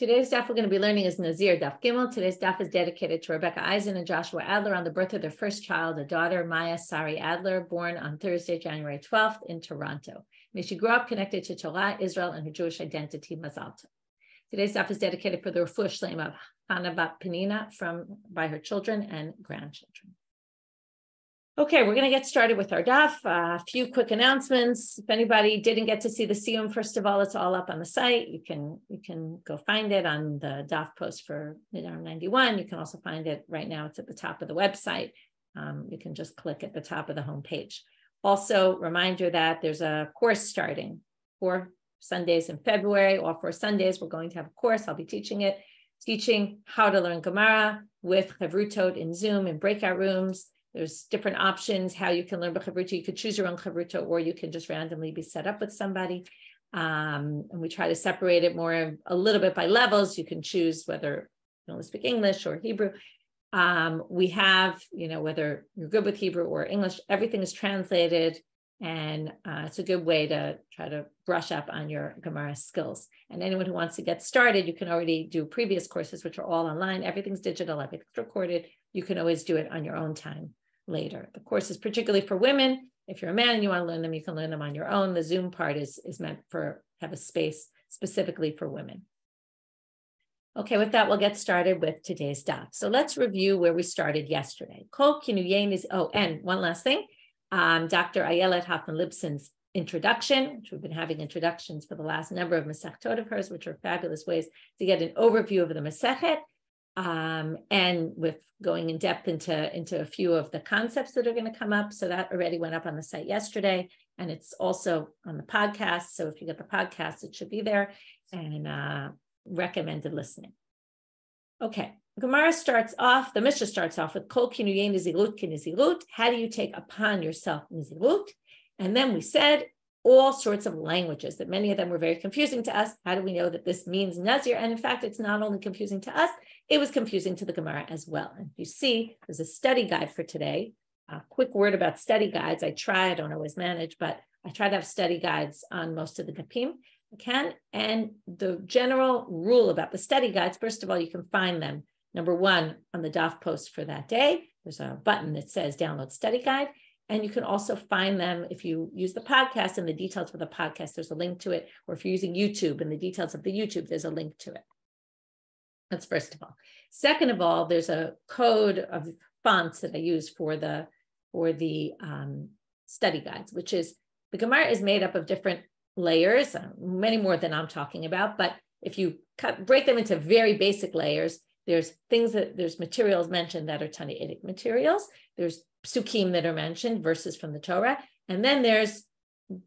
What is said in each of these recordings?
Today's daf we're going to be learning is Nazir, daf Gimel. Today's daf is dedicated to Rebecca Eisen and Joshua Adler on the birth of their first child, a daughter, Maya Sari Adler, born on Thursday, January 12th in Toronto. May she grow up connected to Torah, Israel, and her Jewish identity, Mazal Tov. Today's daf is dedicated for the refuah shleima of Hannah bat Penina by her children and grandchildren. Okay, we're going to get started with our daf. A few quick announcements. If anybody didn't get to see the siyum, first of all, it's all up on the site. You can go find it on the daf post for Midar 91. You can also find it right now. It's at the top of the website. You can just click at the top of the homepage. Also, reminder that there's a course starting 4 Sundays in February. All 4 Sundays, we're going to have a course. I'll be teaching how to learn Gemara with Chavrutot in Zoom in breakout rooms. There's different options how you can learn Chavruta. You could choose your own Chavruta, or you can just randomly be set up with somebody. And we try to separate it more a little bit by levels. You can choose whether you only speak English or Hebrew. We have, whether you're good with Hebrew or English, everything is translated. And it's a good way to try to brush up on your Gemara skills. And anyone who wants to get started, you can already do previous courses, which are all online. Everything's digital, everything's recorded. You can always do it on your own time later. The course is particularly for women. If you're a man and you want to learn them, you can learn them on your own. The Zoom part is meant for have a space specifically for women. Okay, with that, we'll get started with today's daf. So let's review where we started yesterday. Kol kinuyein is, and one last thing. Dr. Ayelet Hoffman-Lipson's introduction, which we've been having introductions for the last number of Masechtot of hers, which are fabulous ways to get an overview of the Masechet, and with going in depth into a few of the concepts that are going to come up. So that already went up on the site yesterday, and it's also on the podcast. So if you get the podcast, it should be there, and recommended listening. Okay. Gemara starts off, the Mishna starts off with Kol kinuyein nizirut kinizirut. How do you take upon yourself nizirut? And then we said all sorts of languages that many of them were very confusing to us. How do we know that this means Nazir? And in fact, it's not only confusing to us, it was confusing to the Gemara as well. And you see, there's a study guide for today. A quick word about study guides. I don't always manage, but I try to have study guides on most of the Dapim I can. And the general rule about the study guides, first of all, you can find them. Number 1, on the daf post for that day, there's a button that says download study guide. And you can also find them if you use the podcast and the details for the podcast, there's a link to it. Or if you're using YouTube and the details of the YouTube, there's a link to it. That's first of all. Second of all, there's a code of fonts that I use for the study guides, which is the Gemara is made up of different layers, many more than I'm talking about. But if you break them into very basic layers, there's materials mentioned that are Tanaitic materials. There's psukim that are mentioned, verses from the Torah. And then there's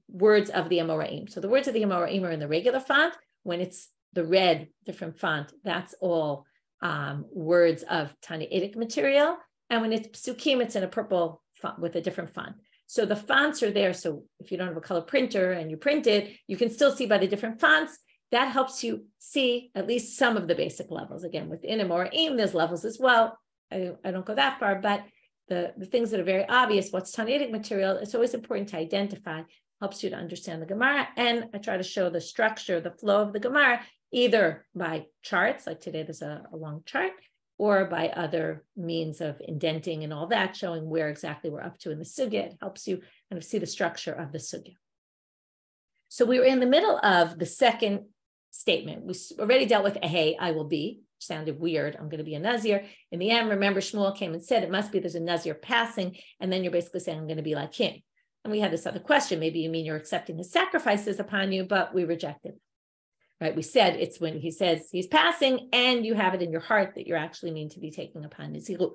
words of the Amoraim. So the words of the Amoraim are in the regular font. When it's the red, different font, that's all words of Tanaitic material. And when it's psukim, it's in a purple font with a different font. So the fonts are there. So if you don't have a color printer and you print it, you can still see by the different fonts. That helps you see at least some of the basic levels. Again, within Amoraim, there's levels as well. I don't go that far, but the things that are very obvious, what's Tanaitic material, it's always important to identify, helps you to understand the Gemara. And I try to show the structure, the flow of the Gemara, either by charts, like today there's a long chart, or by other means of indenting and all that, showing where exactly we're up to in the sugya. It helps you kind of see the structure of the sugya. So we were in the middle of the second statement. We already dealt with Ehei, I will be, which sounded weird. I'm going to be a Nazir. In the end, remember Shmuel came and said, it must be there's a Nazir passing, and then you're basically saying, I'm going to be like him. And we had this other question, maybe you mean you're accepting his sacrifices upon you, but we rejected. Right? We said it's when he says he's passing and you have it in your heart that you're actually mean to be taking upon Nazirut.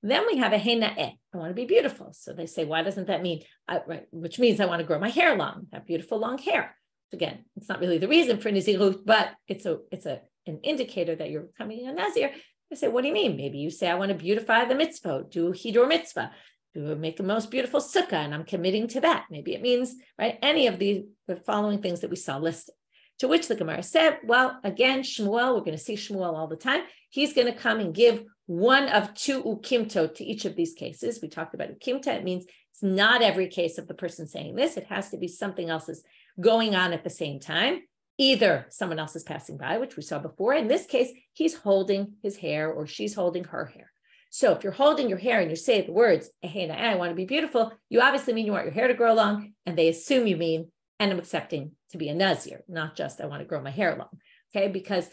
Then we have a Hena'eh. I want to be beautiful. So they say, why doesn't that mean, right? Which means I want to grow my hair long, have beautiful long hair. Again, it's not really the reason for Nazirut, but it's an indicator that you're becoming a Nazir. I say, what do you mean? Maybe you say, I want to beautify the mitzvah, do Hidur mitzvah, make the most beautiful sukkah, and I'm committing to that. Maybe it means, right, any of the following things that we saw listed. To which the Gemara said, well, again, Shmuel, we're going to see Shmuel all the time. He's going to come and give one of 2 ukimtot to each of these cases. We talked about ukimta. It means it's not every case of the person saying this. It has to be something else is going on at the same time. Either someone else is passing by, which we saw before. In this case, he's holding his hair or she's holding her hair. So if you're holding your hair and you say the words, hey, I want to be beautiful, you obviously mean you want your hair to grow long, and they assume you mean, and I'm accepting to be a Nazir, not just I want to grow my hair long, okay? Because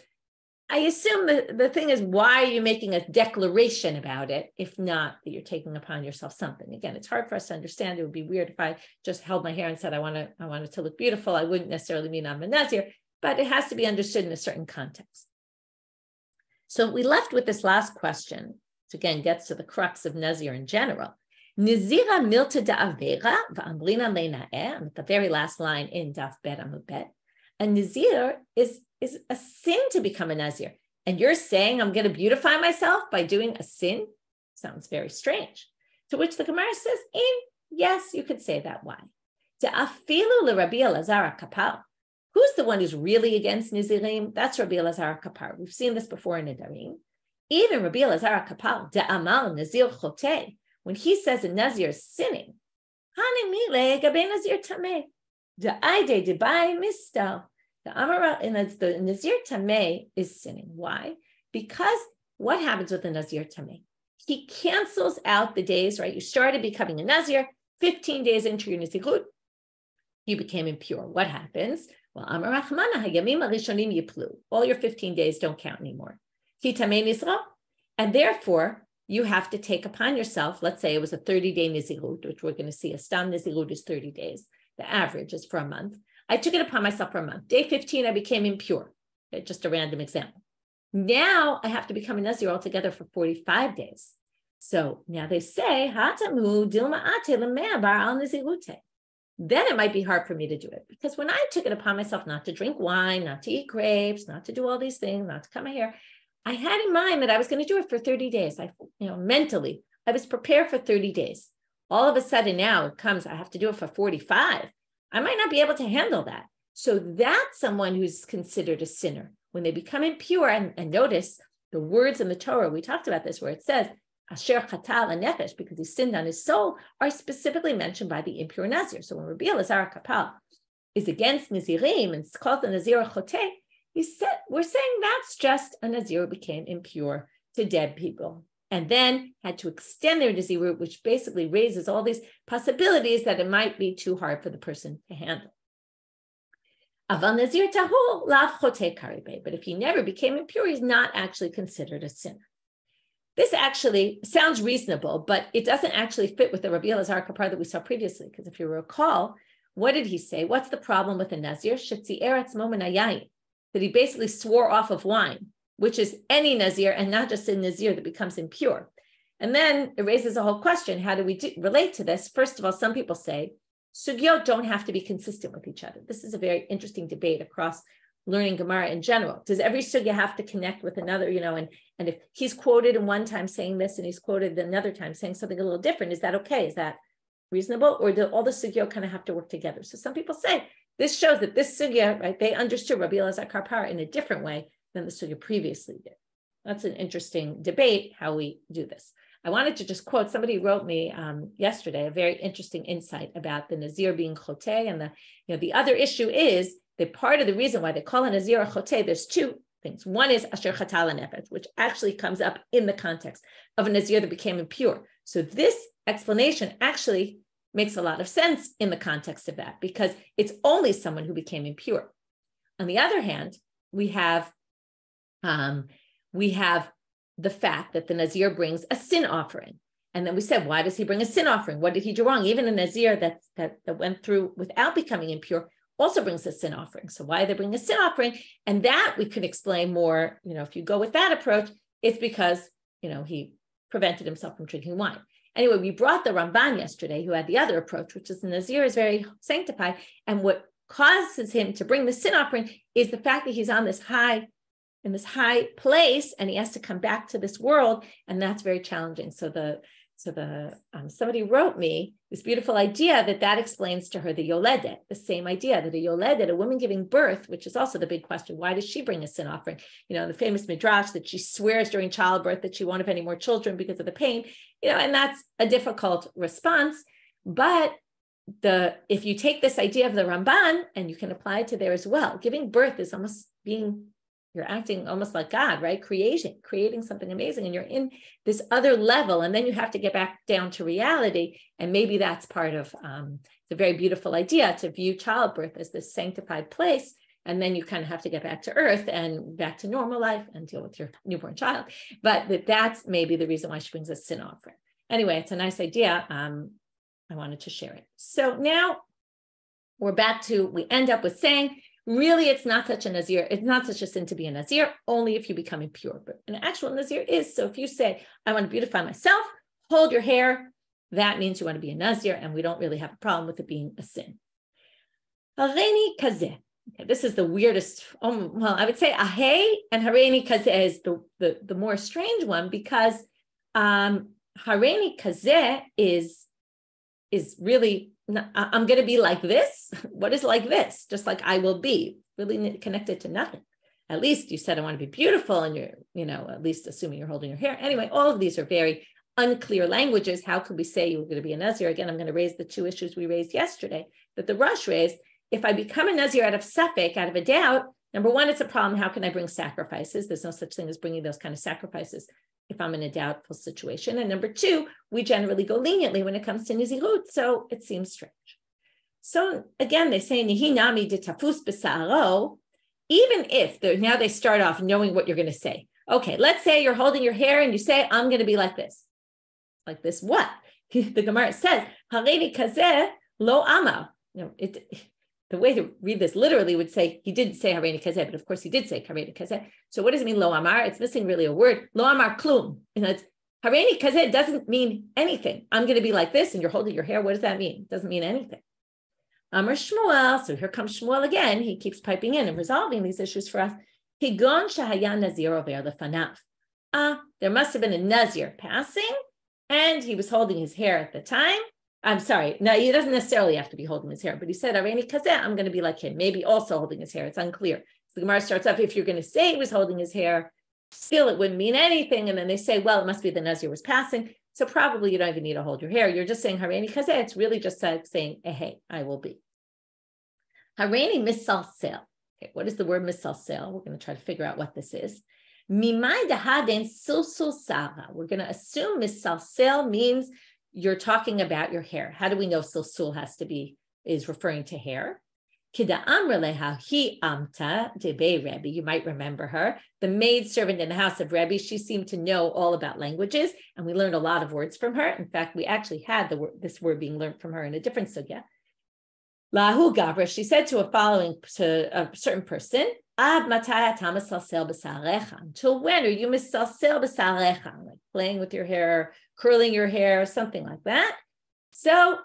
I assume the thing is, why are you making a declaration about it, if not that you're taking upon yourself something? Again, it's hard for us to understand. It would be weird if I just held my hair and said, I want it to look beautiful. I wouldn't necessarily mean I'm a Nazir, but it has to be understood in a certain context. So we left with this last question, which again gets to the crux of Nazir in general. Nazira milta da'avera v'amrina le'na'eh, at the very last line in Daf Bet Amud Bet. A Nazir is a sin to become a Nazir. And you're saying I'm going to beautify myself by doing a sin? Sounds very strange. To which the Gemara says, yes, you could say that. Why? Ta'afilu leRabbi Elazar HaKapar. Who's the one who's really against Nazirim? That's Rabbi Elazar HaKapar. We've seen this before in Nedarim. Even Rabbi Elazar HaKapar, da'amal Nazir choteh, when he says a Nazir is sinning, hanimile gabe Nazir tameh, da'aide debai mistal. The Nazir Tameh is sinning. Why? Because what happens with the Nazir Tameh? He cancels out the days, right? You started becoming a Nazir, 15 days into your Nazirut, you became impure. What happens? Well, Amar Rachmana hayamim harishonim yiplu. All your 15 days don't count anymore. Ki Tameh nisra. And therefore, you have to take upon yourself, let's say it was a 30-day Nazirut, which we're going to see. A Stam Nazirut is 30 days. The average is for a month. I took it upon myself for a month. Day 15, I became impure. Okay, just a random example. Now I have to become a Nazir altogether for 45 days. So now they say, then it might be hard for me to do it. Because when I took it upon myself not to drink wine, not to eat grapes, not to do all these things, not to cut my hair, I had in mind that I was going to do it for 30 days. Mentally, I was prepared for 30 days. All of a sudden now it comes, I have to do it for 45. I might not be able to handle that. So that's someone who's considered a sinner. When they become impure, and notice the words in the Torah, we talked about this, where it says, Asher chatal nefesh, because he sinned on his soul, are specifically mentioned by the impure Nazir. So when Rabbi Elazar HaKapar is against Nazirim and calls the Nazir choteh, we're saying that's just a Nazir who became impure to dead people, and then had to extend their Nazirut, which basically raises all these possibilities that it might be too hard for the person to handle. Aval Nazir tahor lav choteh karibeh. But if he never became impure, he's not actually considered a sinner. This actually sounds reasonable, but it doesn't actually fit with the Rabbi Elazar HaKapar that we saw previously. Because if you recall, what did he say? What's the problem with a Nazir? Shetzi eretz momen hayayin, that he basically swore off of wine, which is any Nazir and not just a Nazir that becomes impure. And then it raises a whole question. How do we relate to this? First of all, some people say sugyot don't have to be consistent with each other. This is a very interesting debate across learning Gemara in general. Does every sugya have to connect with another, and if he's quoted in one time saying this and he's quoted another time saying something a little different, is that okay? Is that reasonable? Or do all the sugyot kind of have to work together? So some people say this shows that this sugya, right, they understood Rabbi Elazar HaKapar in a different way than the sugya previously did. That's an interesting debate, how we do this. I wanted to just quote, somebody wrote me yesterday a very interesting insight about the Nazir being choteh, and the other issue is that part of the reason why they call a Nazir a choteh, there's two things. One is asher chatal nefesh, which actually comes up in the context of a Nazir that became impure. So this explanation actually makes a lot of sense in the context of that, because it's only someone who became impure. On the other hand, we have the fact that the Nazir brings a sin offering. And then we said, why does he bring a sin offering? What did he do wrong? Even a Nazir that went through without becoming impure also brings a sin offering. So why are they bringing a sin offering? And that we could explain more, if you go with that approach, it's because, he prevented himself from drinking wine. Anyway, we brought the Ramban yesterday, who had the other approach, which is the Nazir is very sanctified. And what causes him to bring the sin offering is the fact that he's on this high place, and he has to come back to this world, and that's very challenging. So somebody wrote me this beautiful idea that explains to her the yoledet, the same idea that a yoledet, a woman giving birth, which is also the big question, why does she bring a sin offering? The famous midrash that she swears during childbirth that she won't have any more children because of the pain, and that's a difficult response. But if you take this idea of the Ramban and you can apply it to there as well, giving birth is almost you're acting almost like God, right? Creating something amazing, and you're in this other level, and then you have to get back down to reality. And maybe that's part of it's a very beautiful idea to view childbirth as this sanctified place. And then you kind of have to get back to earth and back to normal life and deal with your newborn child. But that's maybe the reason why she brings a sin offering. Anyway, it's a nice idea. I wanted to share it. So now we end up with saying, really, it's not such a Nazir. It's not such a sin to be a Nazir, only if you become impure. But an actual Nazir is. So if you say, I want to beautify myself, hold your hair, that means you want to be a Nazir, and we don't really have a problem with it being a sin. Hareini kazeh. Okay, this is the weirdest. Well, I would say ahay and hareini kazeh is the more strange one, because hareini kazeh is really, I'm going to be like this. What is like this? Just like I will be, really connected to nothing. At least you said I want to be beautiful, and you're, at least assuming you're holding your hair. Anyway, all of these are very unclear languages. How could we say you're going to be a Nazir? Again, I'm going to raise the two issues we raised yesterday that the Rosh raised. If I become a Nazir out of safek, out of a doubt, number one, it's a problem. How can I bring sacrifices? There's no such thing as bringing those kind of sacrifices if I'm in a doubtful situation. And number two, we generally go leniently when it comes to nazirut, so it seems strange. So again, they say, Nihi nami de tafus b'sa'aro, even if now they start off knowing what you're going to say. Okay, let's say you're holding your hair and you say, I'm going to be like this. Like this what? The Gemara says, Hareini kazeh lo ama. The way to read this literally would say, he didn't say hareini kazeh, but of course he did say hareini kazeh. So what does it mean, lo amar? It's missing really a word. Lo amar klum. And it's hareini kazeh doesn't mean anything. I'm going to be like this and you're holding your hair. What does that mean? It doesn't mean anything. Amar Shmuel. So here comes Shmuel again. He keeps piping in and resolving these issues for us. Higon shahaya nazir over lefanav. There must have been a nazir passing, and he was holding his hair at the time. I'm sorry. No, he doesn't necessarily have to be holding his hair, but he said, hareini kazeh, I'm going to be like him. Maybe also holding his hair. It's unclear. So the Gemara starts off, if you're going to say he was holding his hair, still it wouldn't mean anything. And then they say, well, it must be the Nazir was passing. So probably you don't even need to hold your hair. You're just saying hareini kazeh. It's really just saying, hey, I will be. Hareini misalsel. Okay, what is the word misalsel? We're going to try to figure out what this is. Mimai dahaden sulsul sara. We're going to assume misalsel means you're talking about your hair. How do we know sulsul is referring to hair? Kida amreleha hi amta debe Rebbe. You might remember her, the maid servant in the house of Rebbe. She seemed to know all about languages, and we learned a lot of words from her. In fact, we actually had this word being learned from her in a different sugya. Lahu gavra. She said to a certain person, Ad mataya tamasalsel b'sarecha. Until when are you misalsel b'sarecha? Like playing with your hair, curling your hair, something like that. So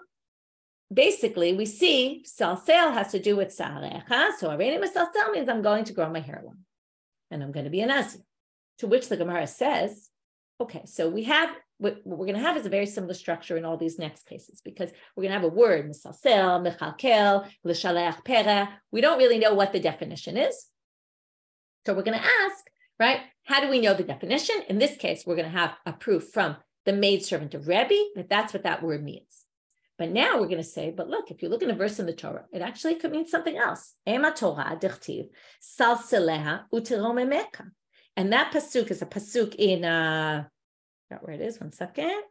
basically, we see salsel has to do with sarecha. So hareini misalsel means I'm going to grow my hair long, and I'm going to be a Nazir. To which the Gemara says, okay, so we have what we're going to have is a very similar structure in all these next cases, because we're going to have a word misalsel, mechalkel, l'shaleach pera. We don't really know what the definition is. So we're going to ask, right, how do we know the definition? In this case, we're going to have a proof from the maidservant of Rebbe that that's what that word means. But now we're going to say, but look, if you look in a verse in the Torah, it actually could mean something else. Ema Torah dechtiv salseleha uteromemeka. And that pasuk is a pasuk in, not where it is, 1 second.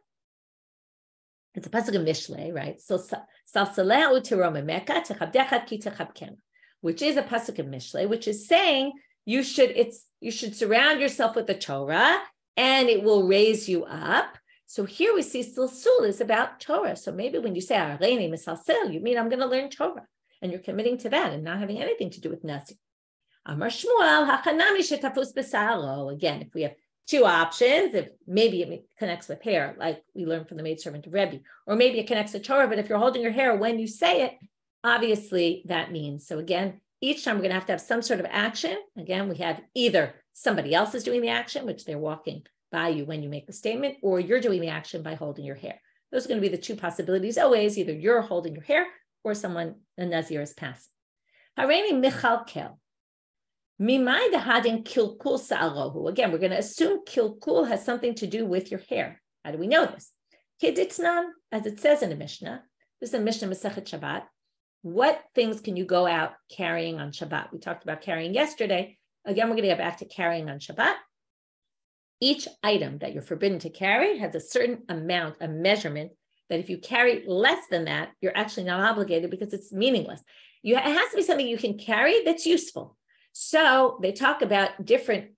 It's a pasuk in Mishle, right? So salseleha uteromemeka techabdecha ki techabkena, which is a pasuk in Mishle, which is saying, you should surround yourself with the Torah and it will raise you up. So here we see silsul is about Torah. So maybe when you say hareini misalsel, you mean I'm going to learn Torah, and you're committing to that and not having anything to do with Nazir. Amar Shmuel hachanami shetafus b'sa'aro. Again, if we have two options, if maybe it connects with hair, like we learned from the maidservant of Rebbe, or maybe it connects to Torah, but if you're holding your hair when you say it, obviously that means. So again, each time we're going to have some sort of action. Again, we have either somebody else is doing the action, which they're walking by you when you make the statement, or you're doing the action by holding your hair. Those are going to be the two possibilities always. Either you're holding your hair or someone, a Nazir, is passing. Hareini michalkel. Mimai dahadin kilkul sa'arohu. Again, we're going to assume kilkul has something to do with your hair. How do we know this? Kiditnan, as it says in the Mishna, This is a Mishna Masechet Shabbat. What things can you go out carrying on Shabbat? We talked about carrying yesterday. Again, we're going to get back to carrying on Shabbat. Each item that you're forbidden to carry has a certain amount, a measurement, that if you carry less than that, you're actually not obligated because it's meaningless. It has to be something you can carry that's useful. So they talk about different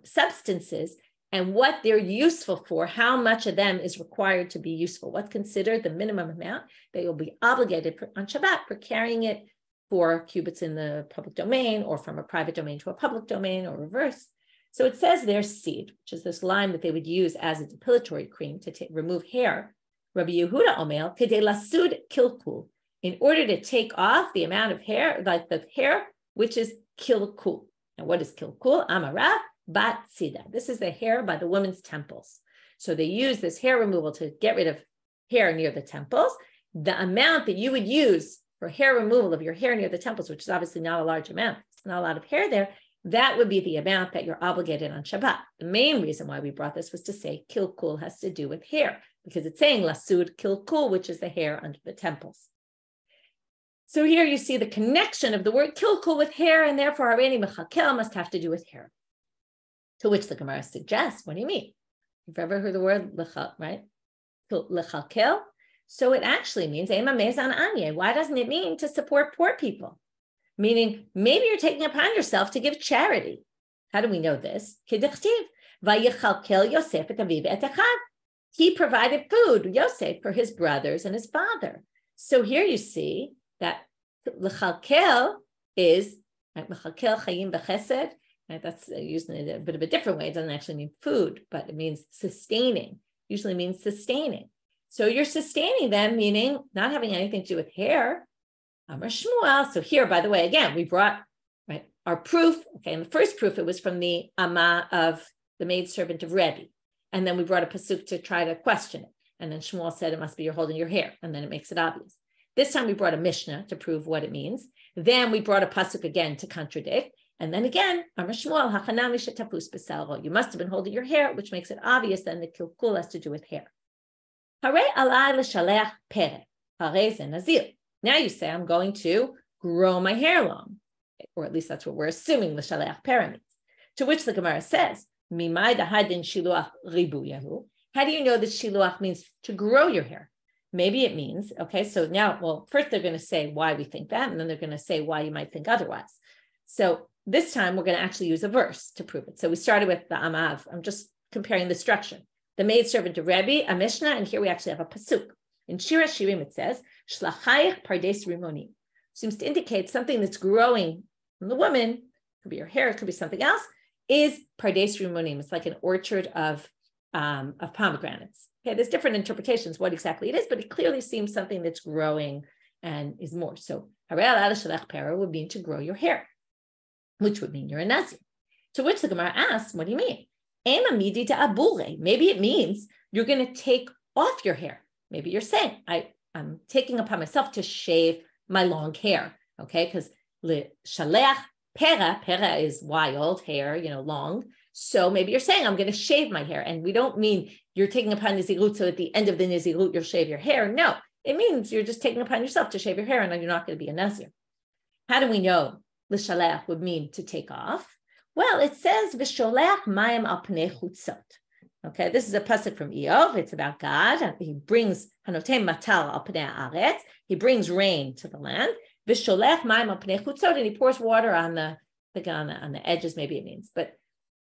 substances and what they're useful for, how much of them is required to be useful, what's considered the minimum amount that you'll be obligated on Shabbat for carrying it 4 cubits in the public domain or from a private domain to a public domain or reverse. So it says there's seed, which is this lime that they would use as a depilatory cream to remove hair. Rabbi Yehuda Omer, kedei lasud kilkul, in order to take off the amount of hair, like the hair, which is kilkul. And what is kilkul? Amarav bat sida. This is the hair by the woman's temples. So they use this hair removal to get rid of hair near the temples. The amount that you would use for hair removal of your hair near the temples, which is obviously not a large amount, it's not a lot of hair there, that would be the amount that you're obligated on Shabbat. The main reason why we brought this was to say kilkul has to do with hair, because it's saying lasud kilkul, which is the hair under the temples. So here you see the connection of the word kilkul with hair, and therefore Hareini mechakel must have to do with hair. To which the Gemara suggests, what do you mean? You've ever heard the word lechal, right? Lechakel. So it actually means ema mezan anye. Why doesn't it mean to support poor people? Meaning, maybe you're taking upon yourself to give charity. How do we know this? Kedichtiv, vayichalkel Yosef et aviv et echad. He provided food, Yosef, for his brothers and his father. So here you see that lechalkel is lechalkel chayim b'chesed. Right, that's used in a bit of a different way. It doesn't actually mean food, but it means sustaining. Usually means sustaining. So you're sustaining them, meaning not having anything to do with hair. Amar Shmuel. So here, by the way, again, we brought our proof. Okay, and the first proof, it was from the Amma of the maidservant of Rebbe. And then we brought a pasuk to try to question it. And then Shmuel said, it must be you're holding your hair. And then it makes it obvious. This time we brought a Mishna to prove what it means. Then we brought a pasuk again to contradict. And then again, Amar Shmuel, hachanami shetapus b'salro. You must have been holding your hair, which makes it obvious then the kilkul has to do with hair. Harei alai l'shaleach pere. Harei ze nazir. Now you say, I'm going to grow my hair long. Or at least that's what we're assuming l'shaleach pere means. To which the Gemara says, mimai dahadin shiluach ribuyahu. How do you know that shiluach means to grow your hair? Maybe it means, okay, so now, well, first they're going to say why we think that, and then they're going to say why you might think otherwise. So this time we're going to actually use a verse to prove it. So we started with the Amav. I'm just comparing the structure. The maidservant of Rebbe, a Mishnah, and here we actually have a pasuk. In Shir Shirim it says, Shlachayich pardes rimonim. Seems to indicate something that's growing from the woman, could be your hair, it could be something else, is pardes rimonim. It's like an orchard of pomegranates. Okay, there's different interpretations what exactly it is, but it clearly seems something that's growing and is more. So harei alai l'shalech pera would mean to grow your hair, which would mean you're a Nazir. To which the Gemara asks, what do you mean? Maybe it means you're going to take off your hair. Maybe you're saying, I'm taking upon myself to shave my long hair, okay? Because l'shaleach pera is wild hair, long. So maybe you're saying, I'm going to shave my hair. And we don't mean you're taking upon Nazirut, so at the end of the Nazirut, you'll shave your hair. No, it means you're just taking upon yourself to shave your hair, and you're not going to be a Nazir. How do we know l'shaleach would mean to take off? Well, it says v'sholech mayim al pnei chutzot. Okay, this is a pasuk from Eov. It's about God. He brings hanotem matal al pnei haaretz. He brings rain to the land. V'sholech mayim al pnei chutzot, and he pours water on the edges. Maybe it means, but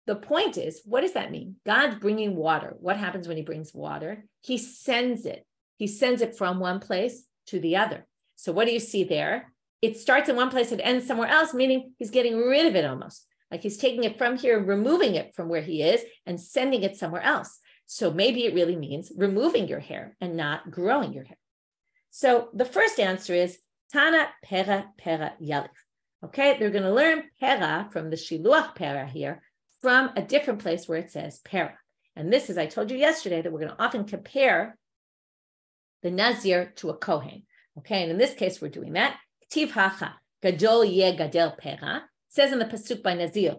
the point is, what does that mean? God's bringing water. What happens when he brings water? He sends it. He sends it from one place to the other. So what do you see there? It starts in one place, it ends somewhere else, meaning he's getting rid of it almost. Like he's taking it from here, removing it from where he is and sending it somewhere else. So maybe it really means removing your hair and not growing your hair. So the first answer is Tana pera yalif. Okay, they're going to learn pera from the shiluach pera here from a different place where it says pera. And this is, I told you yesterday, that we're going to often compare the Nazir to a Kohen. Okay, and in this case, we're doing that. Ktiv hacha, gadol yeh gadel pera. Says in the pasuk by Nazir,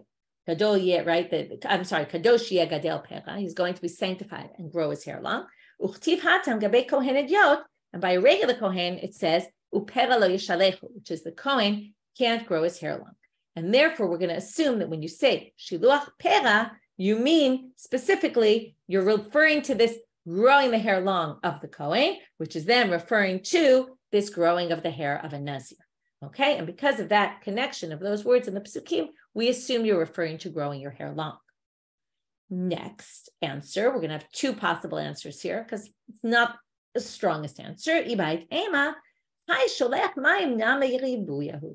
gadol yeh, right? Kadosh yeh gadel pera. He's going to be sanctified and grow his hair long. Uchtiv hatam gabe kohen idiot And by a regular Kohen, it says, upera lo yishalechu, which is the Kohen can't grow his hair long. And therefore, we're going to assume that when you say shiluach pera, you mean specifically, you're referring to this growing the hair long of the Kohen, which is then referring to this growing of the hair of a Nazir. Okay, and because of that connection of those words in the Pesukim, we assume you're referring to growing your hair long. Next answer, we're going to have two possible answers here because it's not the strongest answer. They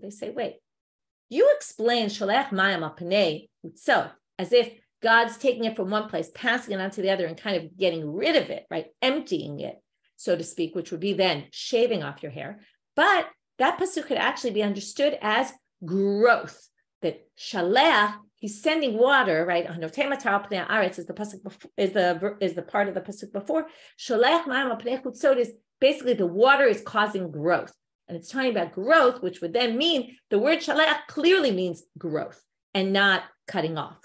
say, wait, you explain sholech mayim al panei utzot as if God's taking it from one place, passing it on to the other, and kind of getting rid of it, right? Emptying it, so to speak, which would be then shaving off your hair. But that pasuk could actually be understood as growth. That shalech, he's sending water, right? Hanotei matar pnei haaretz is the pasuk is the part of the pasuk before. Sholech mayim al panei chutzot is basically the water is causing growth, and it's talking about growth, which would then mean the word shalech clearly means growth and not cutting off.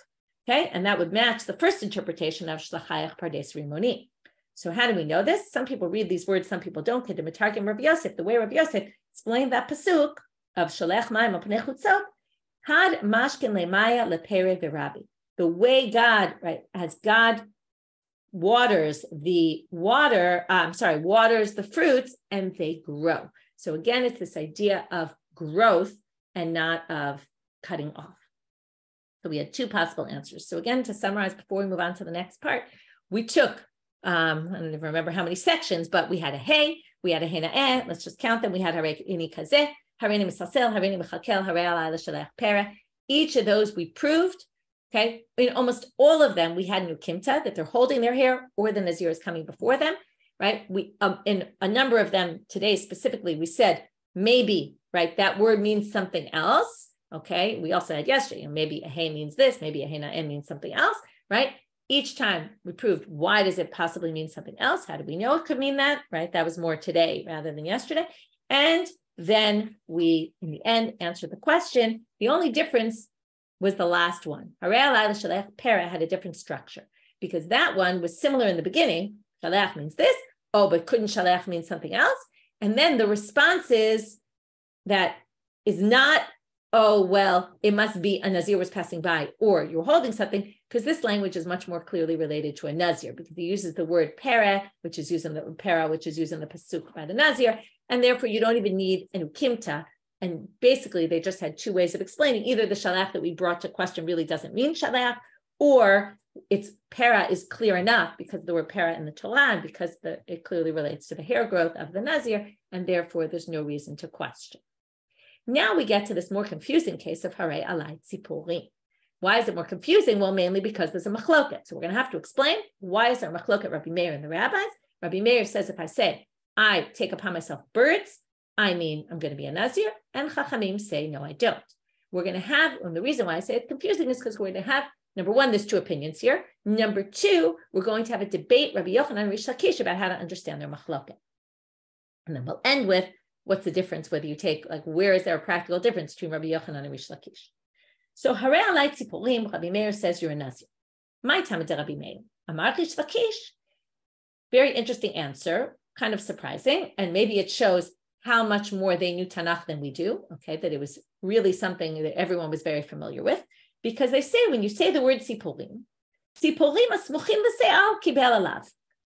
Okay, and that would match the first interpretation of shlachayach pardes rimoni. So how do we know this? Some people read these words, some people don't. The Metargim Rabbi Yosef, the way Rabbi Yosef explained that pasuk of sholech mayim al panei chutzot, had mashkin lemaya lepere v'rabi. The way God, right, as God waters the fruits and they grow. So again, it's this idea of growth and not of cutting off. So we had two possible answers. So again, to summarize before we move on to the next part, we took, I don't even remember how many sections, but we had a hey, we had a hey na'eh, let's just count them. We had hareini kazeh, hareini misasel, hareini mechakel, harei alayla shalech pera. Each of those we proved, okay? In almost all of them, we had nukimta, that they're holding their hair or the Nazir is coming before them, right? We in a number of them today specifically, we said maybe, right, that word means something else. Okay, we also had yesterday, maybe a hey means this, maybe a hey na'eh means something else, right? Each time we proved why does it possibly mean something else? How do we know it could mean that, right? That was more today rather than yesterday. And then we, in the end, answered the question. The only difference was the last one. Harei alayla shalech pera had a different structure because that one was similar in the beginning. Shalech means this, oh, but couldn't shalech mean something else? And then the response is that is not, oh, well, it must be a Nazir was passing by, or you're holding something, because this language is much more clearly related to a Nazir, because he uses the word pera, which is used in the pasuk by the Nazir, and therefore you don't even need an ukimta. And basically, they just had two ways of explaining. Either the shalach that we brought to question really doesn't mean shalach, or it's pera is clear enough because the word pera in the Torah, and because it clearly relates to the hair growth of the Nazir, and therefore there's no reason to question. Now we get to this more confusing case of harei alai tziporim. Why is it more confusing? Well, mainly because there's a machloket. So we're going to have to explain why is there a machloket Rabbi Meir and the rabbis. Rabbi Meir says if I say, I take upon myself birds, I mean I'm going to be a Nazir, and Chachamim say, no, I don't. We're going to have, and the reason why I say it's confusing is because we're going to have, number one, there's two opinions here. Number two, we're going to have a debate, Rabbi Yochanan and Reish Lakish, about how to understand their machloket. And then we'll end with, what's the difference whether you take, like, where is there a practical difference between Rabbi Yochanan and Reish Lakish? So, harei alai tziporim, Rabbi Meir says you're a Nazir. My time at Rabbi Meir. Amar Reish Lakish. Very interesting answer, kind of surprising, and maybe it shows how much more they knew Tanakh than we do, okay, that it was really something that everyone was very familiar with, because they say when you say the word tziporim asmuchim l'se'al kibel alav.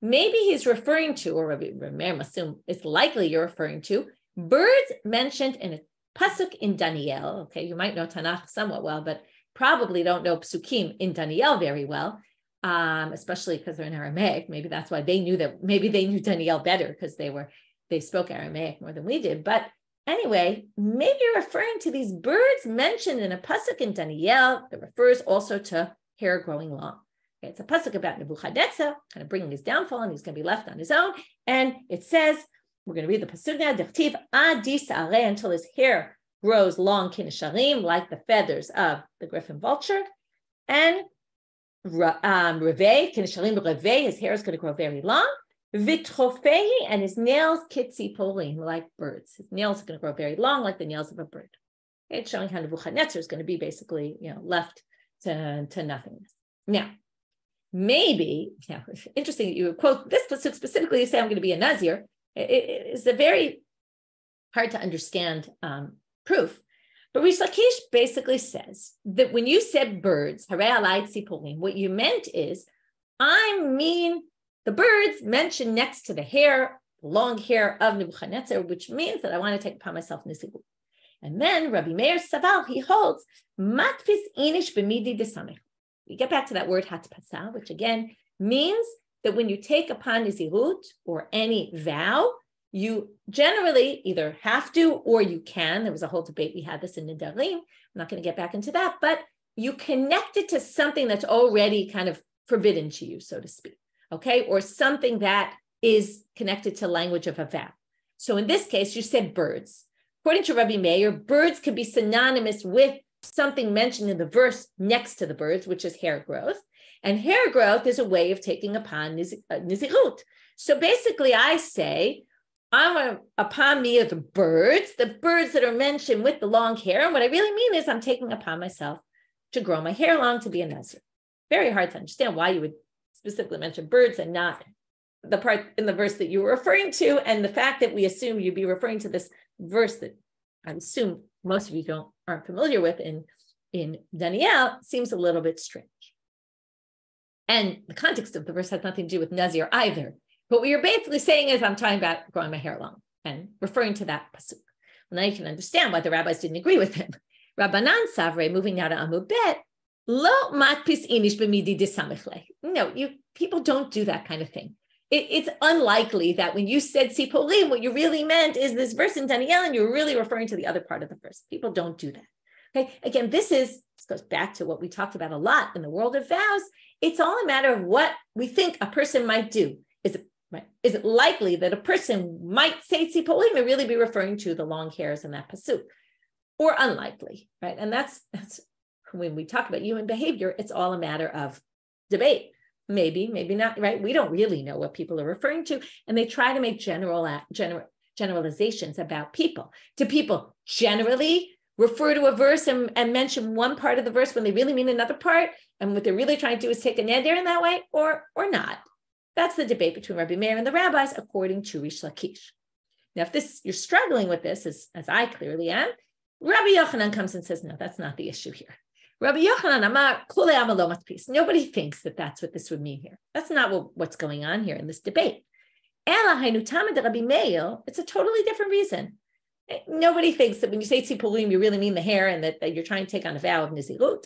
Maybe he's referring to, or Rabbi Meir must assume it's likely you're referring to, birds mentioned in a pasuk in Daniel. Okay, you might know Tanakh somewhat well, but probably don't know psukim in Daniel very well, especially because they're in Aramaic. Maybe that's why they knew that. Maybe they knew Daniel better because they spoke Aramaic more than we did. But anyway, maybe you're referring to these birds mentioned in a pasuk in Daniel that refers also to hair growing long. Okay, it's a pasuk about Nebuchadnezzar, kind of bringing his downfall, and he's going to be left on his own. And it says, we're going to read the pasuk now, Dechtiv adi sa'areh, until his hair grows long, kinesharim, like the feathers of the griffin vulture. And revei, kinesharim revei, his hair is going to grow very long. Vitrofehi, and his nails kitziporim, like birds. His nails are going to grow very long, like the nails of a bird. Okay, it's showing how Nebuchadnezzar is going to be basically, left to nothingness. Now, maybe, interesting that you quote this pasuk specifically to say I'm going to be a Nazir. It is a very hard to understand proof. But Reish Lakish basically says that when you said birds, what you meant is, I mean the birds mentioned next to the hair, long hair of Nebuchadnezzar, which means that I want to take upon myself Nizirut. And then Rabbi Meir Saval, he holds, matpis inish b'midi desamech. We get back to that word hatpasa, which again means that when you take upon Nizirut or any vow, you generally either have to or you can. There was a whole debate. We had this in Nidarim. I'm not going to get back into that, but you connect it to something that's already kind of forbidden to you, so to speak, okay? Or something that is connected to language of a vow. So in this case, you said birds. According to Rabbi Meir, birds could be synonymous with something mentioned in the verse next to the birds, which is hair growth. And hair growth is a way of taking upon Nizirut. So basically, I say, I want upon me are the birds that are mentioned with the long hair. And what I really mean is I'm taking upon myself to grow my hair long to be a Nazir. Very hard to understand why you would specifically mention birds and not the part in the verse that you were referring to. And the fact that we assume you'd be referring to this verse that I assume most of you aren't familiar with in Daniel seems a little bit strange. And the context of the verse has nothing to do with Nazir either. But what you're basically saying is I'm talking about growing my hair long and referring to that pasuk. Well, now you can understand why the rabbis didn't agree with him. Rabbanan Savre, moving now to Amud Bet, lo matpis inish b'midi desamichle. No, people don't do that kind of thing. It's unlikely that when you said sipolim, what you really meant is this verse in Daniel, and you're really referring to the other part of the verse. People don't do that. Okay, again, this goes back to what we talked about a lot in the world of vows. It's all a matter of what we think a person might do. Is it likely that a person might say tzipolim and really be referring to the long hairs in that pasuk, or unlikely, right? And that's when we talk about human behavior, it's all a matter of debate. Maybe not, right? We don't really know what people are referring to, and they try to make generalizations about people. Do people generally refer to a verse and mention one part of the verse when they really mean another part, and what they're really trying to do is take a neder in that way, or not? That's the debate between Rabbi Meir and the rabbis, according to Reish Lakish. Now, if you're struggling with this, as I clearly am, Rabbi Yochanan comes and says, no, that's not the issue here. Rabbi Yochanan, amar kule amalo matpis. Nobody thinks that that's what this would mean here. That's not what's going on here in this debate. Ela hainu tamid Rabbi Meir, it's a totally different reason. Nobody thinks that when you say tzipurim, you really mean the hair and that you're trying to take on a vow of Nizirut.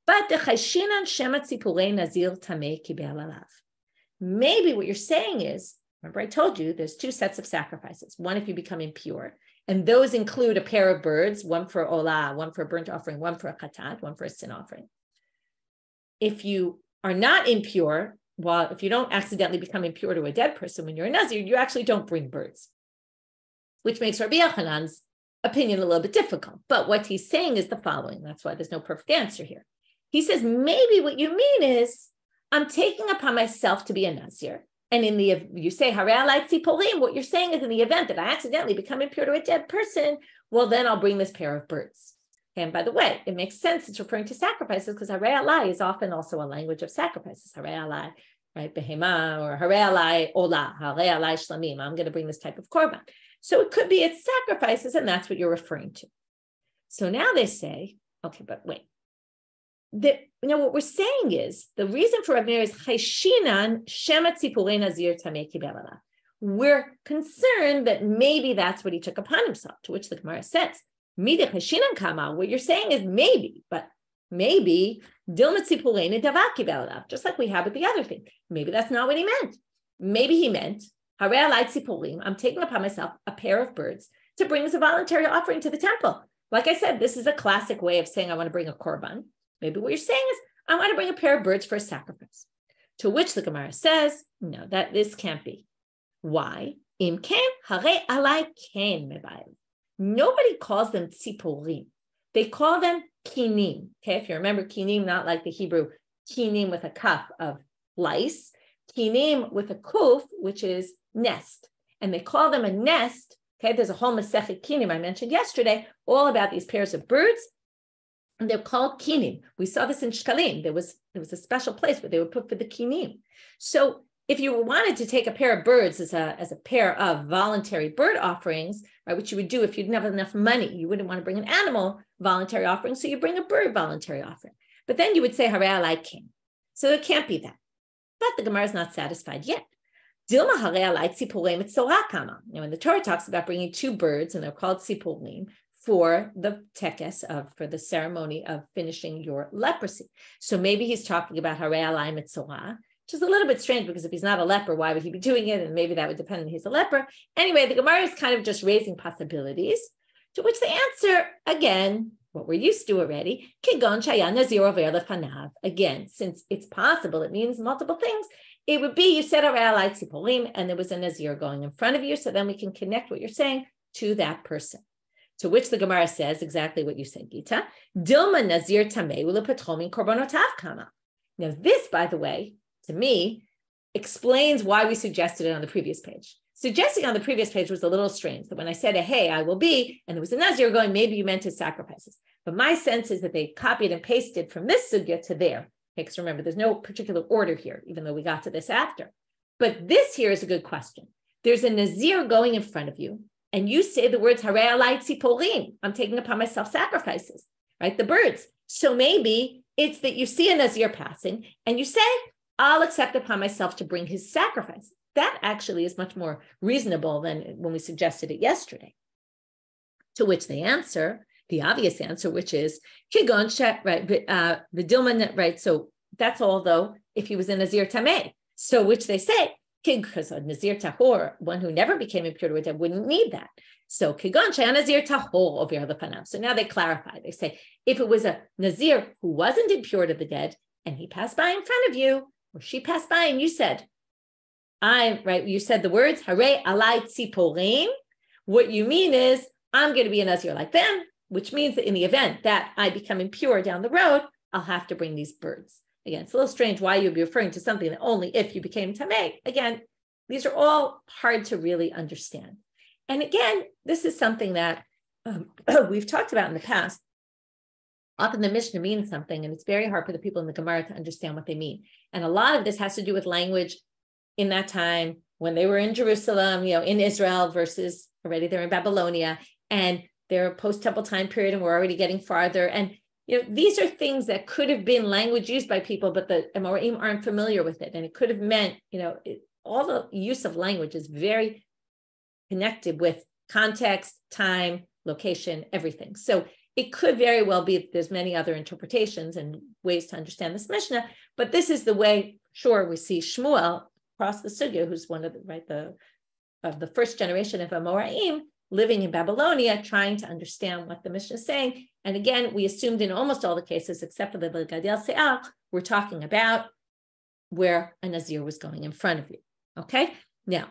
But the chayshinan shema tzipurei nazir tamei kibel alav. Maybe what you're saying is, remember I told you there's two sets of sacrifices. One if you become impure, and those include a pair of birds, one for olah, one for a burnt offering, one for a chatat, one for a sin offering. If you are not impure, if you don't accidentally become impure to a dead person when you're a Nazir, you actually don't bring birds, which makes Rabbi Yochanan's opinion a little bit difficult. But what he's saying is the following. That's why there's no perfect answer here. He says, maybe what you mean is, I'm taking upon myself to be a Nazir. And you say, Harei alai tziporim, what you're saying is in the event that I accidentally become impure to a dead person, well, then I'll bring this pair of birds. And by the way, it makes sense. It's referring to sacrifices because Harei alai is often also a language of sacrifices. Harei alai, right? Behema, or Harei alai olah, Harei alai shlamim. I'm going to bring this type of korban. So it could be it's sacrifices, and that's what you're referring to. So now they say, okay, but wait. What we're saying is the reason for Rabbi Meir is chayshinan shema tzipurei nazir tamei kibel alav. We're concerned that maybe that's what he took upon himself. To which the Gemara says, "Midei chayshinan kama." What you're saying is maybe, but maybe dilma tzipurei nedava kibel alav. Just like we have with the other thing. Maybe that's not what he meant. Maybe he meant harei alai tzipurim. I'm taking upon myself a pair of birds to bring as a voluntary offering to the temple. Like I said, this is a classic way of saying I want to bring a korban. Maybe what you're saying is, I want to bring a pair of birds for a sacrifice. To which the Gemara says, no, that this can't be. Why? Im ken harei alai ken mebayim. Nobody calls them tzipurim. They call them kinim. Okay, if you remember kinim, not like the Hebrew kinim with a kaf of lice, kinim with a kuf, which is nest. And they call them a nest. Okay, there's a whole Masechet Kinim I mentioned yesterday, all about these pairs of birds. And they're called kinim. We saw this in Shkalim. There was a special place where they would put for the kinim. So if you wanted to take a pair of birds as a pair of voluntary bird offerings, right, which you would do if you didn't have enough money, you wouldn't want to bring an animal voluntary offering, so you bring a bird voluntary offering. But then you would say, Harei alai king. So it can't be that. But the Gemara is not satisfied yet. Dilma harei alai tziporim etzorah kama. Now, when the Torah talks about bringing two birds, and they're called tziporim, for the tekes for the ceremony of finishing your leprosy. So maybe he's talking about harei alai mitzorah, which is a little bit strange because if he's not a leper, why would he be doing it? And maybe that would depend on he's a leper. Anyway, the Gemara is kind of just raising possibilities, to which the answer, again, what we're used to already, kigon shaya nazir over lefanav. Again, since it's possible, it means multiple things. It would be, you said harei alai tziporim, and there was a nazir going in front of you, so then we can connect what you're saying to that person. To which the Gemara says exactly what you said, Gita. Dilma nazir tamei ulepatromin korbonotav kama. Now this, by the way, to me, explains why we suggested it on the previous page. Suggesting on the previous page was a little strange, that when I said, hey, I will be, and there was a nazir going, maybe you meant his sacrifices. But my sense is that they copied and pasted from this sugya to there. Okay, because remember, there's no particular order here, even though we got to this after. But this here is a good question. There's a nazir going in front of you, and you say the words, harei alai tziporim, I'm taking upon myself sacrifices, right? The birds. So maybe it's that you see a nazir passing, and you say, I'll accept upon myself to bring his sacrifice. That actually is much more reasonable than when we suggested it yesterday. To which they answer, the obvious answer, which is, right, so that's all though, if he was a nazir tameh. So which they say, because a nazir tahor, one who never became impure with them, wouldn't need that. So kigon shaya nazir tahor over lefanav. So now they clarify. They say, if it was a nazir who wasn't impure to the dead, and he passed by in front of you, or she passed by and you said, you said the words, harei alai tziporim. What you mean is, I'm going to be a nazir like them, which means that in the event that I become impure down the road, I'll have to bring these birds. Again, it's a little strange why you'd be referring to something that only if you became tameh. Again, these are all hard to really understand. And again, this is something that we've talked about in the past. Often the Mishna means something, and it's very hard for the people in the Gemara to understand what they mean. And a lot of this has to do with language in that time when they were in Jerusalem, in Israel versus already they're in Babylonia, and they're post-temple time period, and we're already getting farther. And these are things that could have been language used by people, but the Amoraim aren't familiar with it. And it could have meant, all the use of language is very connected with context, time, location, everything. So it could very well be that there's many other interpretations and ways to understand this Mishnah, but this is the way, sure, we see Shmuel across the sugya, who's one of the first generation of Amoraim, living in Babylonia, trying to understand what the Mishnah is saying. And again, we assumed in almost all the cases, except for the Gadel Se'ah, we're talking about where a nazir was going in front of you. Okay? Now,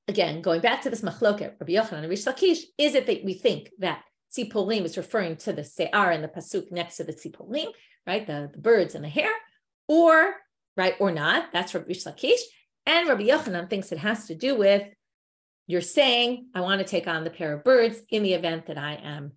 again, going back to this machloket, Rabbi Yochanan and Reish Lakish, is it that we think that tziporim is referring to the se'ar and the pasuk next to the tziporim, right? The birds and the hair, or not? That's Rabbi Lakish. And Rabbi Yochanan thinks it has to do with, you're saying, I want to take on the pair of birds in the event that I am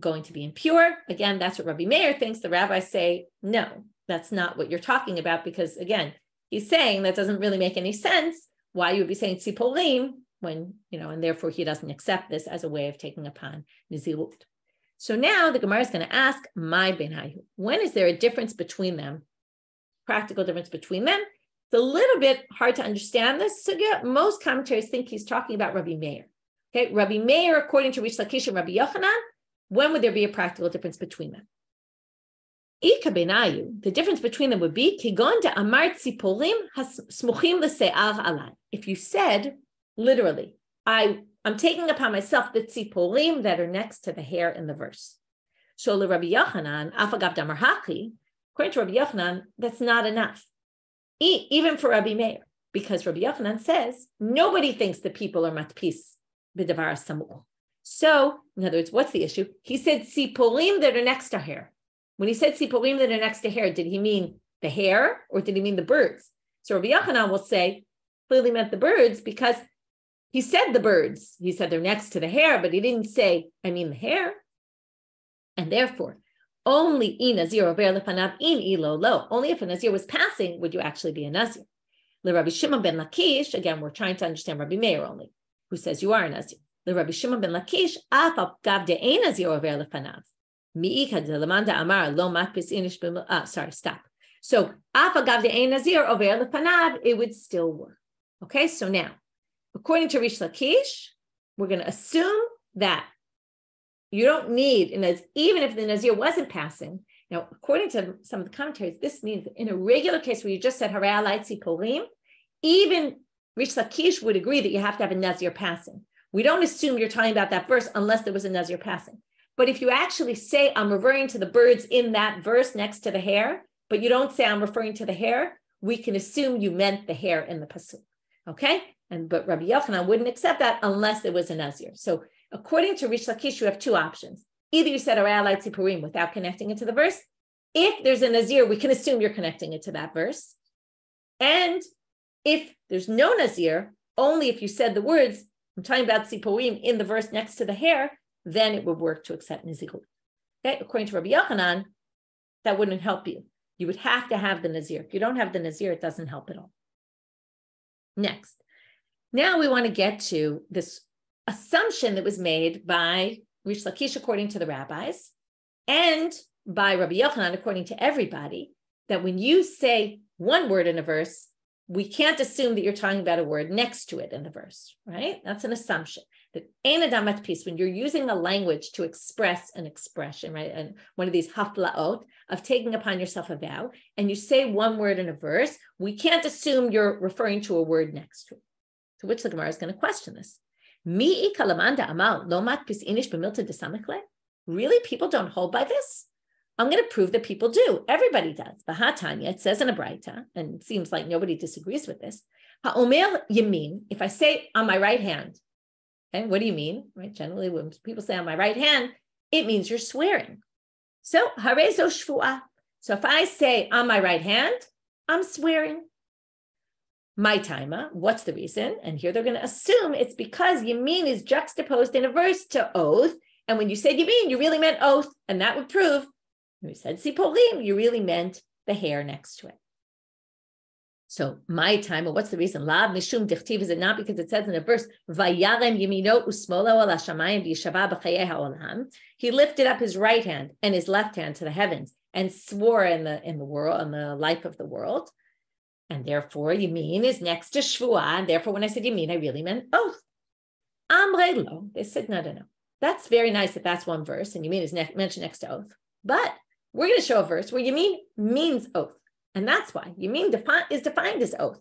going to be impure. Again, that's what Rabbi Meir thinks. The rabbis say, no, that's not what you're talking about, because again, he's saying that doesn't really make any sense why you would be saying tziporim when, and therefore he doesn't accept this as a way of taking upon nazirut. So now the Gemara is going to ask, my benayu, when is there a difference between them, practical difference between them? It's a little bit hard to understand this sugya. Most commentaries think he's talking about Rabbi Meir. Okay, Rabbi Meir, according to Reish Lakish and Rabbi Yochanan, when would there be a practical difference between them? Ika benayu, the difference between them would be kigon de amar tziporim hasmuchim l'se'ar alai. If you said literally, I'm taking upon myself the tziporim that are next to the hair in the verse. So le Rabbi Yochanan, afagav damar haki, according to Rabbi Yochanan, that's not enough. Even for Rabbi Meir, because Rabbi Yochanan says nobody thinks that people are matpis b'davar samuch. So, in other words, what's the issue? He said tziporim that are next to hair. When he said tziporim that are next to hair, did he mean the hair or did he mean the birds? So Rabbi Yochanan will say clearly meant the birds because he said the birds. He said they're next to the hair, but he didn't say, I mean the hair. And therefore, only in nazir over lefanav in ilo lo. Only if a nazir was passing would you actually be a nazir. Le Rabbi Shimon ben Lakish, again, we're trying to understand Rabbi Meir only, who says you are a Nazir. Le Rabbi Shimon ben Lakish, af al gav de ein Nazir over lefanav. Mi'ika de lamanda amar lo matpis inish b'mil. Sorry, stop. So af al gav de ein Nazir over lefanav, it would still work. Okay, so now, according to Reish Lakish, we're going to assume that you don't need, even if the Nazir wasn't passing. Now, according to some of the commentaries, this means in a regular case where you just said Harei Alaytzi Polim, even Reish Lakish would agree that you have to have a Nazir passing. We don't assume you're talking about that verse unless there was a Nazir passing. But if you actually say, I'm referring to the birds in that verse next to the hair, but you don't say I'm referring to the hair, we can assume you meant the hair in the pasuk. Okay? But Rabbi Yochanan wouldn't accept that unless there was a Nazir. So according to Reish Lakish, you have two options. Either you said Harei Alaytzi Purim without connecting it to the verse. If there's a Nazir, we can assume you're connecting it to that verse. And if there's no Nazir, only if you said the words, I'm talking about Sipurim in the verse next to the hair, then it would work to accept Nazirut. Okay? According to Rabbi Yochanan, that wouldn't help you. You would have to have the Nazir. If you don't have the Nazir, it doesn't help at all. Next. Now we want to get to this assumption that was made by Reish Lakish according to the rabbis and by Rabbi Yochanan according to everybody, that when you say one word in a verse, we can't assume that you're talking about a word next to it in the verse, right? That's an assumption. That ein adam matpis, when you're using a language to express an expression, right? And one of these haflaot of taking upon yourself a vow, and you say one word in a verse, we can't assume you're referring to a word next to it. To which the Gemara is going to question this. Really, people don't hold by this? I'm going to prove that people do. Everybody does. Bahatanya, it says in a Braita, and it seems like nobody disagrees with this. Ha'omer yamin, if I say on my right hand, okay, what do you mean? Right? Generally, when people say on my right hand, it means you're swearing. So, harezo shvuah. So if I say on my right hand, I'm swearing. My timer, what's the reason? And here they're going to assume it's because yamin is juxtaposed in a verse to oath. And when you said yamin, you really meant oath. And that would prove, when you said sipolim, you really meant the hair next to it. So my timer, what's the reason? Lav mishum dichtiv, is it not because it says in a verse, vayarem yamino usmolo al hashamayim v'yishava b'chayei ha'olam. He lifted up his right hand and his left hand to the heavens and swore in the world, in the life of the world. And therefore, yamin is next to shvuah. And therefore, when I said yamin, I really meant oath. Amrei lo. They said, no. That's very nice that that's one verse, and yamin is mentioned next to oath. But we're going to show a verse where yamin means oath. And that's why yamin is defined as oath.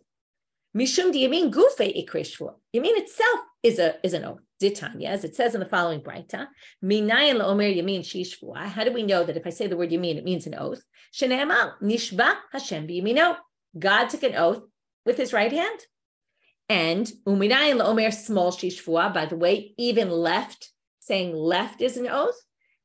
Mishum di yamin gufe ikre shvuah. Yamin itself is an oath. Ditanya, as it says in the following Braita, minayin laomer yamin shi shvuah. How do we know that if I say the word yamin, it means an oath? Shene'emar nishba Hashem biyamino. God took an oath with his right hand. And uminayin laomer small shi shvuah. By the way, even left, saying left is an oath.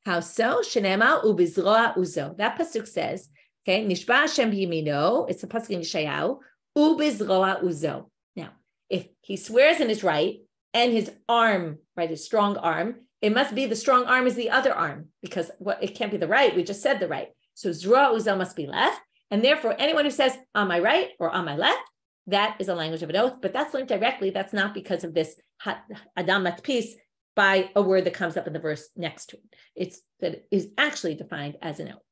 How so? Shene'emar ubizroa uzo. That pasuk says, okay, nishba Hashem biyamino. It's a pasuk in Yeshayahu. Ubizroa uzo. Now, if he swears in his right and his arm, right, his strong arm, it must be the strong arm is the other arm, because it can't be the right. We just said the right. So zroa uzo must be left. And therefore, anyone who says on my right or on my left, that is a language of an oath. But that's learned directly. That's not because of this adam matpis by a word that comes up in the verse next to it. It's that it is actually defined as an oath.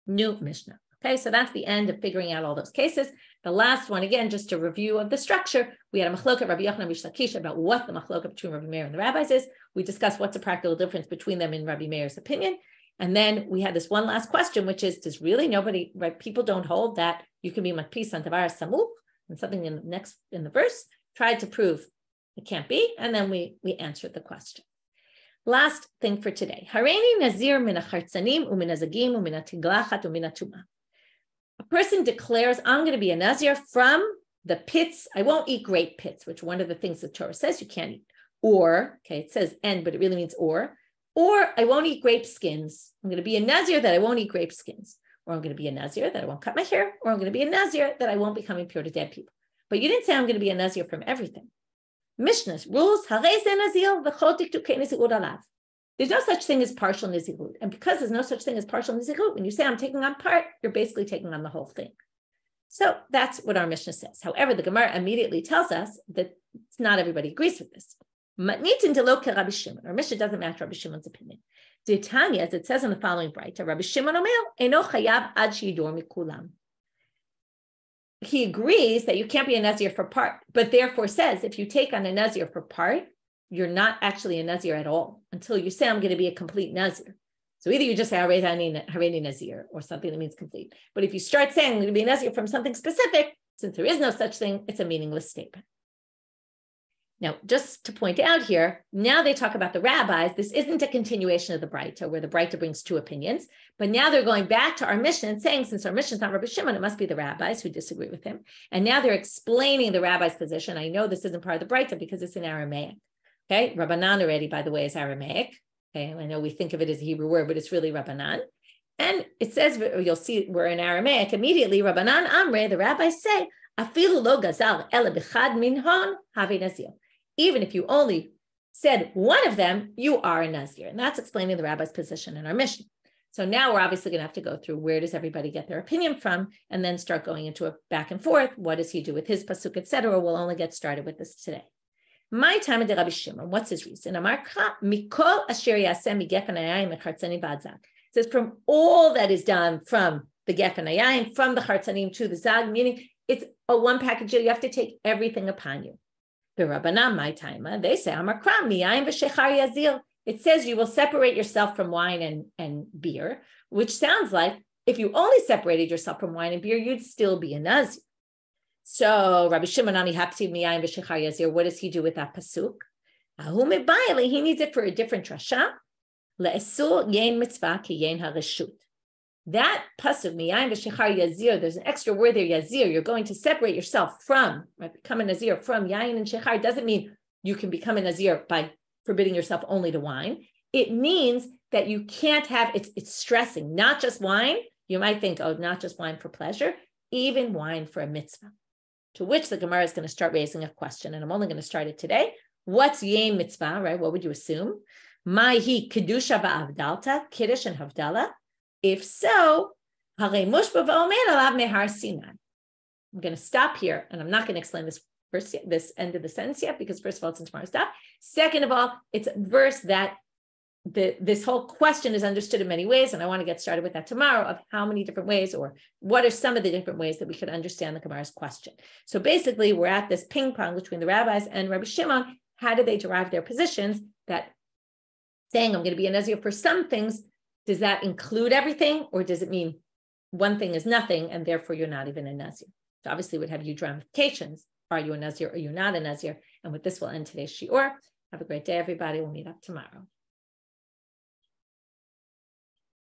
New Mishna. Okay, so that's the end of figuring out all those cases. The last one, again, just a review of the structure. We had a machloket Rabbi Yochanan Reish Lakish about what the machloket between Rabbi Meir and the rabbis is. We discussed what's the practical difference between them in Rabbi Meir's opinion. And then we had this one last question, which is, does really nobody, right? People don't hold that you can be matpis on tavaras samuch, and something in the verse tried to prove it can't be. And then we answered the question. Last thing for today. Hareini nazir min achartzanim umin azagim umin atiglachat umin atuma. A person declares, I'm going to be a nazir from the pits. I won't eat grape pits, which one of the things the Torah says you can't eat. Or, okay, it says and, but it really means or I won't eat grape skins. I'm going to be a nazir that I won't eat grape skins. Or I'm going to be a nazir that I won't cut my hair. Or I'm going to be a nazir that I won't become impure to dead people. But you didn't say I'm going to be a nazir from everything. Mishnah rules, there's no such thing as partial nazirut. And because there's no such thing as partial nazirut, when you say I'm taking on part, you're basically taking on the whole thing. So that's what our Mishnah says. However, the Gemara immediately tells us that not everybody agrees with this. Our Mishnah doesn't match Rabbi Shimon's opinion. Tanya, as it says in the following brayta, Rabbi Shimon omer, eno chayav ad sheyidor mikulam. He agrees that you can't be a Nazir for part, but therefore says if you take on a Nazir for part, you're not actually a Nazir at all until you say I'm going to be a complete Nazir. So either you just say Hareni Nazir or something that means complete. But if you start saying I'm going to be a Nazir from something specific, since there is no such thing, it's a meaningless statement. Now, just to point out here, now they talk about the rabbis. This isn't a continuation of the brayta, where the brayta brings two opinions, but now they're going back to our Mishnah and saying, since our Mishnah is not Rabbi Shimon, it must be the rabbis who disagree with him. And now they're explaining the rabbi's position. I know this isn't part of the brayta because it's in Aramaic. Okay, Rabbanan already, by the way, is Aramaic. Okay, I know we think of it as a Hebrew word, but it's really Rabbanan. And it says, you'll see we're in Aramaic, immediately, Rabbanan Amre, the rabbis say, Afilu lo gazal ele b'chad minhon have nazir. Even if you only said one of them, you are a Nazir. And that's explaining the rabbi's position in our Mishnah. So now we're obviously going to have to go through where does everybody get their opinion from, and then start going into a back and forth. What does he do with his pasuk, etc.? We'll only get started with this today. My time of the Rabbi Shimon, what's his reason? Mikol asher yasem migefen hayayim echartzanim ba'adzag. It says from all that is done from the gefen hayayim, from the chartzanim to the zag, meaning it's a one package deal. You have to take everything upon you. The Rabbanan, my time, they say, it says you will separate yourself from wine and beer, which sounds like if you only separated yourself from wine and beer, you'd still be a Nazir. So Rabbi Shimon, what does he do with that pasuk? He needs it for a different drasha. That pasuk, miyayin v'shechar yazir, there's an extra word there, yazir. You're going to separate yourself from, right, become a nazir from yayin and shechar. Doesn't mean you can become a nazir by forbidding yourself only to wine. It means that you can't have, it's stressing, not just wine. You might think, oh, not just wine for pleasure, even wine for a mitzvah. To which the Gemara is going to start raising a question, and I'm only going to start it today. What's yain mitzvah, right? What would you assume? Mahi kedusha va'avdalta, kiddush and havdalah. If so, I'm going to stop here, and I'm not going to explain this end of the sentence yet, because first of all, it's in tomorrow's daf. Second of all, it's a verse that this whole question is understood in many ways, and I want to get started with that tomorrow, of how many different ways, or what are some of the different ways that we could understand the Gemara's question. So basically, we're at this ping pong between the rabbis and Rabbi Shimon. How do they derive their positions that saying I'm going to be a Nazir for some things, does that include everything, or does it mean one thing is nothing and therefore you're not even a Nazir? So obviously it would have huge ramifications. Are you a Nazir or you're not a Nazir? And with this, we'll end today's Shiur. Have a great day, everybody. We'll meet up tomorrow.